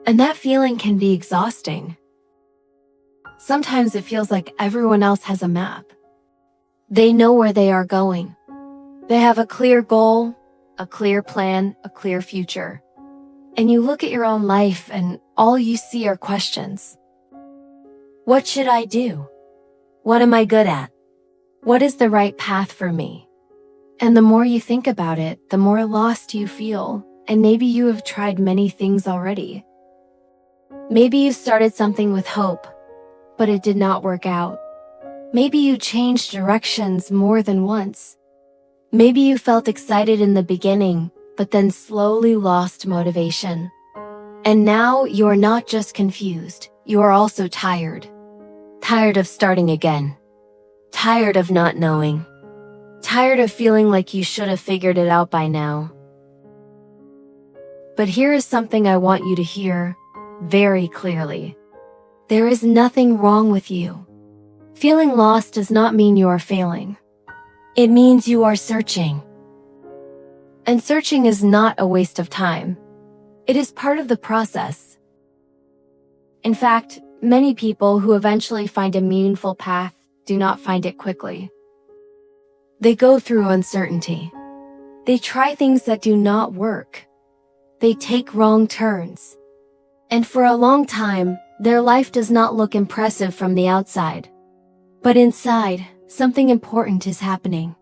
And that feeling can be exhausting. Sometimes it feels like everyone else has a map. They know where they are going. They have a clear goal, a clear plan, a clear future. And you look at your own life and all you see are questions. What should I do? What am I good at? What is the right path for me? And the more you think about it, the more lost you feel, and maybe you have tried many things already. Maybe you started something with hope, but it did not work out. Maybe you changed directions more than once. Maybe you felt excited in the beginning, but then slowly lost motivation. And now you are not just confused, you are also tired. Tired of starting again. Tired of not knowing. Tired of feeling like you should have figured it out by now. But here is something I want you to hear very clearly. There is nothing wrong with you. Feeling lost does not mean you are failing. It means you are searching. And searching is not a waste of time. It is part of the process. In fact, many people who eventually find a meaningful path do not find it quickly. They go through uncertainty. They try things that do not work. They take wrong turns. And for a long time, their life does not look impressive from the outside. But inside, something important is happening.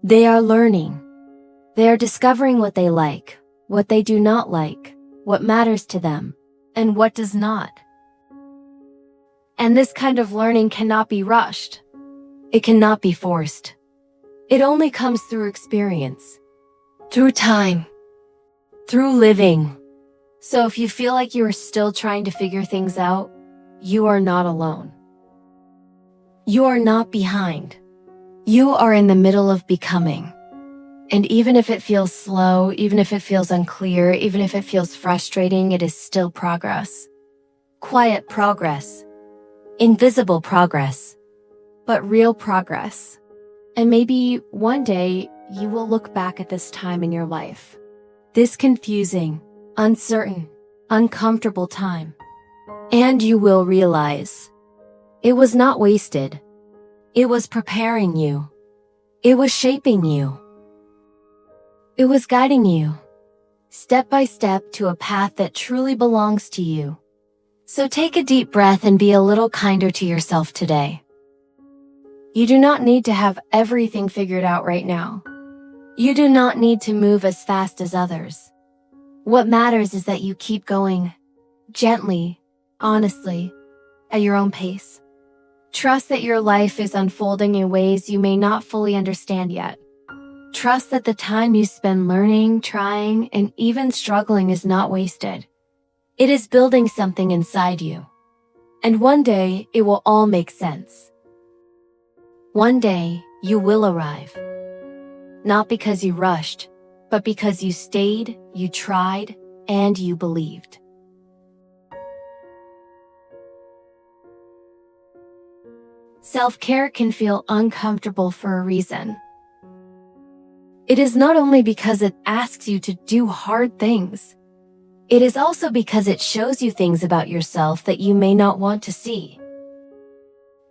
They are learning. They are discovering what they like, what they do not like, what matters to them, and what does not. And this kind of learning cannot be rushed. It cannot be forced. It only comes through experience, through time, through living. So if you feel like you are still trying to figure things out, you are not alone. You are not behind. You are in the middle of becoming. And even if it feels slow, even if it feels unclear, even if it feels frustrating, it is still progress. Quiet progress. Invisible progress. But real progress. And maybe one day you will look back at this time in your life. This confusing, uncertain, uncomfortable time. And you will realize it was not wasted. It was preparing you. It was shaping you. It was guiding you, step by step, to a path that truly belongs to you. So take a deep breath and be a little kinder to yourself today. You do not need to have everything figured out right now. You do not need to move as fast as others. What matters is that you keep going, gently, honestly, at your own pace. Trust that your life is unfolding in ways you may not fully understand yet. Trust that the time you spend learning, trying, and even struggling is not wasted. It is building something inside you. And one day, it will all make sense. One day, you will arrive. Not because you rushed, but because you stayed, you tried, and you believed. Self-care can feel uncomfortable for a reason. It is not only because it asks you to do hard things. It is also because it shows you things about yourself that you may not want to see.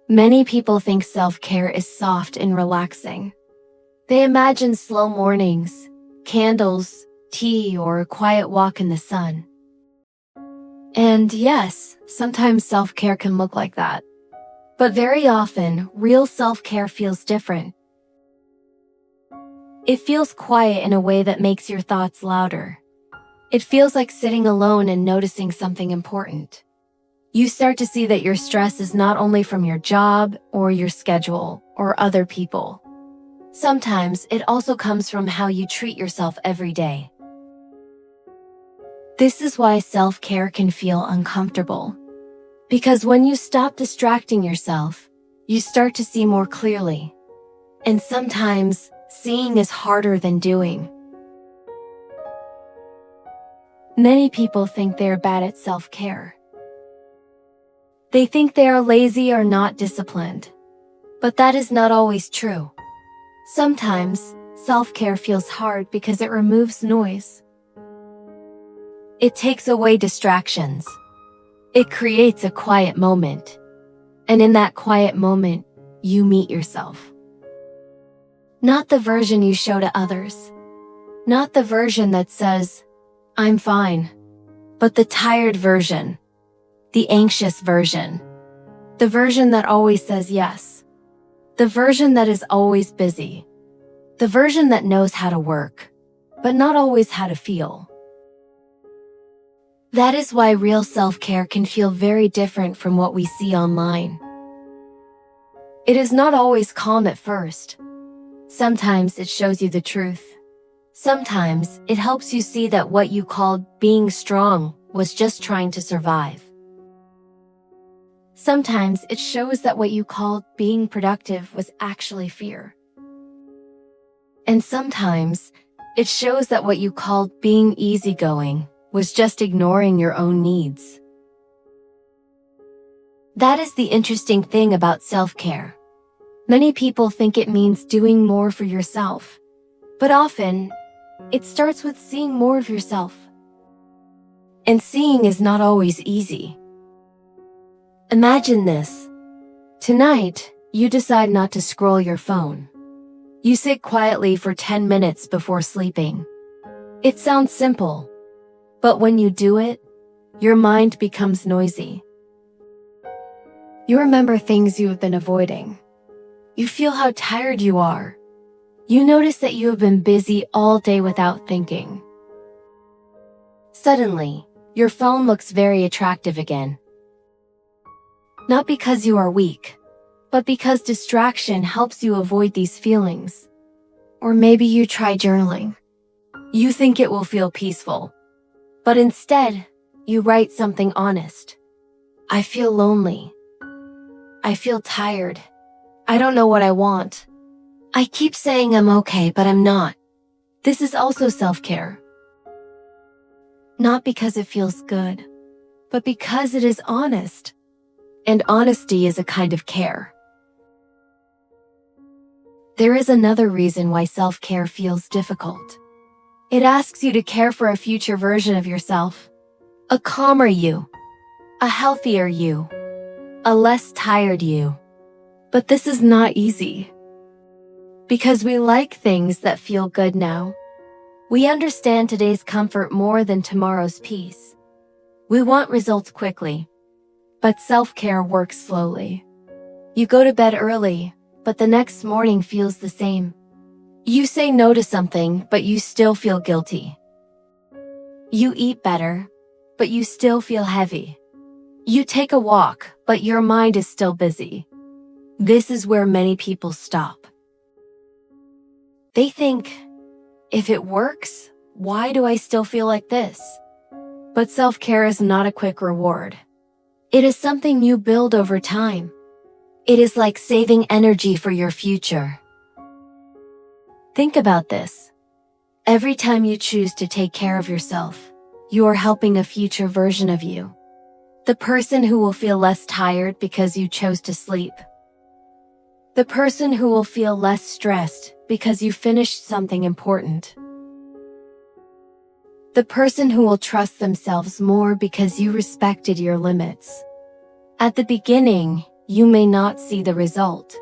Many people think self-care is soft and relaxing. They imagine slow mornings, candles, tea, or a quiet walk in the sun. And yes, sometimes self-care can look like that. But very often, real self-care feels different. It feels quiet in a way that makes your thoughts louder. It feels like sitting alone and noticing something important. You start to see that your stress is not only from your job or your schedule or other people. Sometimes it also comes from how you treat yourself every day. This is why self-care can feel uncomfortable. Because when you stop distracting yourself, you start to see more clearly. And sometimes, seeing is harder than doing. Many people think they are bad at self-care. They think they are lazy or not disciplined. But that is not always true. Sometimes, self-care feels hard because it removes noise. It takes away distractions. It creates a quiet moment. And in that quiet moment, you meet yourself. Not the version you show to others. Not the version that says, "I'm fine," but the tired version. The anxious version. The version that always says yes. The version that is always busy. The version that knows how to work, but not always how to feel. That is why real self-care can feel very different from what we see online. It is not always calm at first. Sometimes it shows you the truth. Sometimes it helps you see that what you called being strong was just trying to survive. Sometimes it shows that what you called being productive was actually fear. And sometimes it shows that what you called being easygoing was just ignoring your own needs. That is the interesting thing about self-care. Many people think it means doing more for yourself, but often it starts with seeing more of yourself. And seeing is not always easy. Imagine this. Tonight, you decide not to scroll your phone. You sit quietly for 10 minutes before sleeping. It sounds simple, but when you do it, your mind becomes noisy. You remember things you have been avoiding. You feel how tired you are. You notice that you have been busy all day without thinking. Suddenly, your phone looks very attractive again. Not because you are weak, but because distraction helps you avoid these feelings. Or maybe you try journaling. You think it will feel peaceful. But instead, you write something honest. I feel lonely. I feel tired. I don't know what I want. I keep saying I'm okay, but I'm not. This is also self-care. Not because it feels good, but because it is honest. And honesty is a kind of care. There is another reason why self-care feels difficult. It asks you to care for a future version of yourself. A calmer you. A healthier you. A less tired you. But this is not easy. Because we like things that feel good now. We understand today's comfort more than tomorrow's peace. We want results quickly. But self-care works slowly. You go to bed early, but the next morning feels the same. You say no to something, but you still feel guilty. You eat better, but you still feel heavy. You take a walk, but your mind is still busy. This is where many people stop. They think, if it works, why do I still feel like this? But self-care is not a quick reward. It is something you build over time. It is like saving energy for your future. Think about this. Every time you choose to take care of yourself, you are helping a future version of you. The person who will feel less tired because you chose to sleep. The person who will feel less stressed because you finished something important. The person who will trust themselves more because you respected your limits. At the beginning, you may not see the result.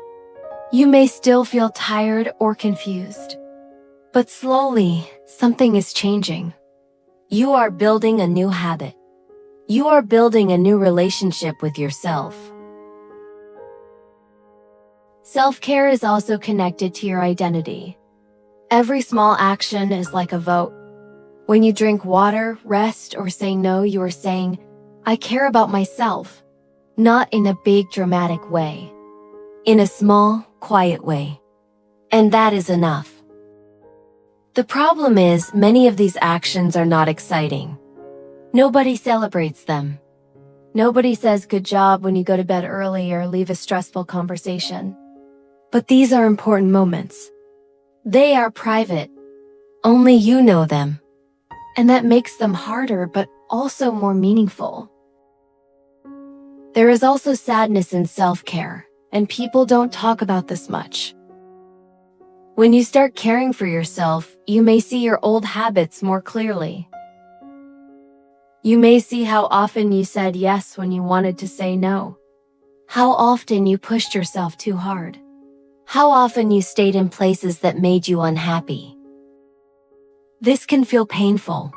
You may still feel tired or confused. But slowly, something is changing. You are building a new habit. You are building a new relationship with yourself. Self-care is also connected to your identity. Every small action is like a vote. When you drink water, rest, or say no, you are saying, I care about myself. Not in a big dramatic way. In a small, quiet way. And that is enough. The problem is, many of these actions are not exciting. Nobody celebrates them. Nobody says good job when you go to bed early or leave a stressful conversation. But these are important moments. They are private. Only you know them. And that makes them harder but also more meaningful. There is also sadness in self-care, and people don't talk about this much. When you start caring for yourself, you may see your old habits more clearly. You may see how often you said yes when you wanted to say no. How often you pushed yourself too hard. How often you stayed in places that made you unhappy. This can feel painful,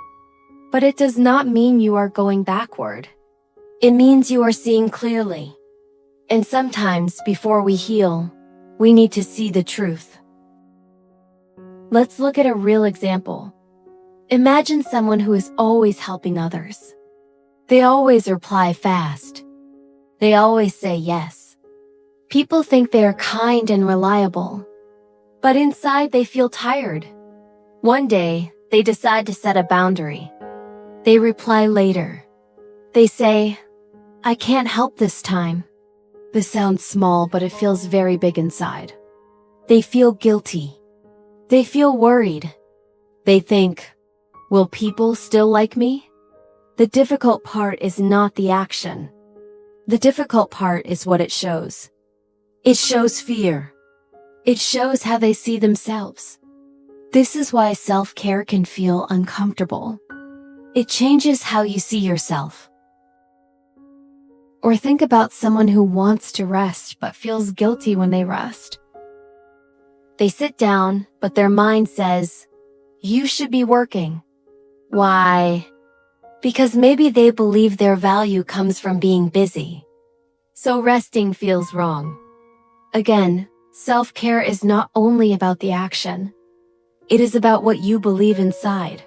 but it does not mean you are going backward. It means you are seeing clearly. And sometimes, before we heal, we need to see the truth. Let's look at a real example. Imagine someone who is always helping others. They always reply fast. They always say yes. People think they are kind and reliable, but inside they feel tired. One day, they decide to set a boundary. They reply later. They say, "I can't help this time." This sounds small, but it feels very big inside. They feel guilty. They feel worried. They think, will people still like me? The difficult part is not the action. The difficult part is what it shows. It shows fear. It shows how they see themselves. This is why self-care can feel uncomfortable. It changes how you see yourself. Or think about someone who wants to rest but feels guilty when they rest. They sit down, but their mind says, "You should be working." Why? Because maybe they believe their value comes from being busy. So resting feels wrong. Again, self-care is not only about the action. It is about what you believe inside.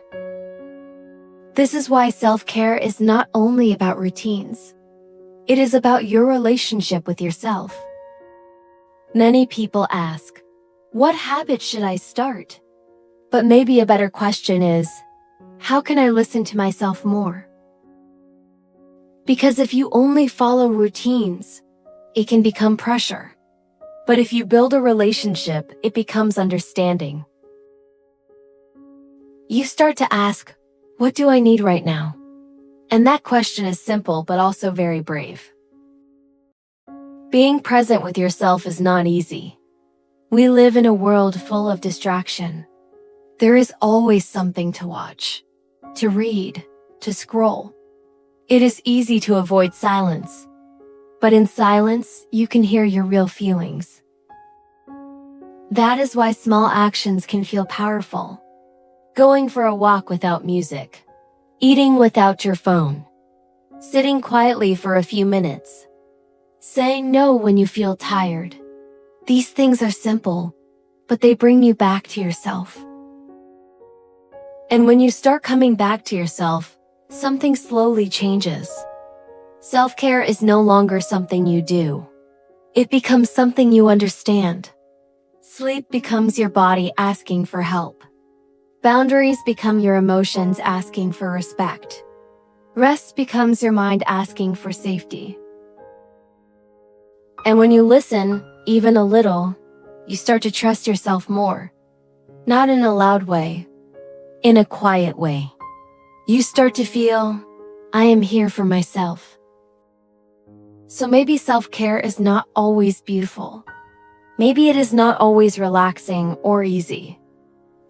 This is why self-care is not only about routines. It is about your relationship with yourself. Many people ask, what habit should I start? But maybe a better question is, how can I listen to myself more? Because if you only follow routines, it can become pressure. But if you build a relationship, it becomes understanding. You start to ask, what do I need right now? And that question is simple but also very brave. Being present with yourself is not easy. We live in a world full of distraction. There is always something to watch, to read, to scroll. It is easy to avoid silence. But in silence, you can hear your real feelings. That is why small actions can feel powerful. Going for a walk without music. Eating without your phone. Sitting quietly for a few minutes. Saying no when you feel tired. These things are simple, but they bring you back to yourself. And when you start coming back to yourself, something slowly changes. Self-care is no longer something you do. It becomes something you understand. Sleep becomes your body asking for help. Boundaries become your emotions asking for respect. Rest becomes your mind asking for safety. And when you listen, even a little, you start to trust yourself more. Not in a loud way, in a quiet way. You start to feel, I am here for myself. So maybe self-care is not always beautiful. Maybe it is not always relaxing or easy.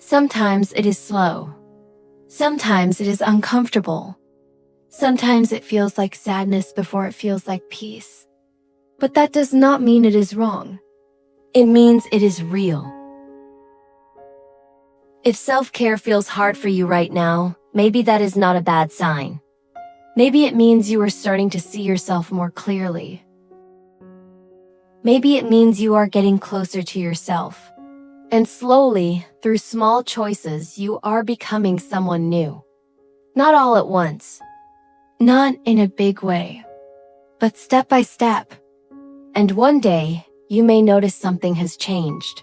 Sometimes it is slow. Sometimes it is uncomfortable. Sometimes it feels like sadness before it feels like peace. But that does not mean it is wrong. It means it is real. If self-care feels hard for you right now, maybe that is not a bad sign. Maybe it means you are starting to see yourself more clearly. Maybe it means you are getting closer to yourself. And slowly, through small choices, you are becoming someone new. Not all at once. Not in a big way. But step by step. And one day, you may notice something has changed.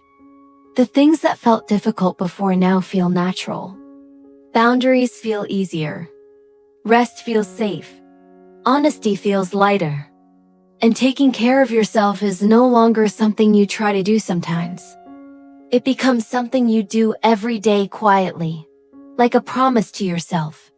The things that felt difficult before now feel natural. Boundaries feel easier. Rest feels safe. Honesty feels lighter. And taking care of yourself is no longer something you try to do sometimes. It becomes something you do every day quietly, like a promise to yourself.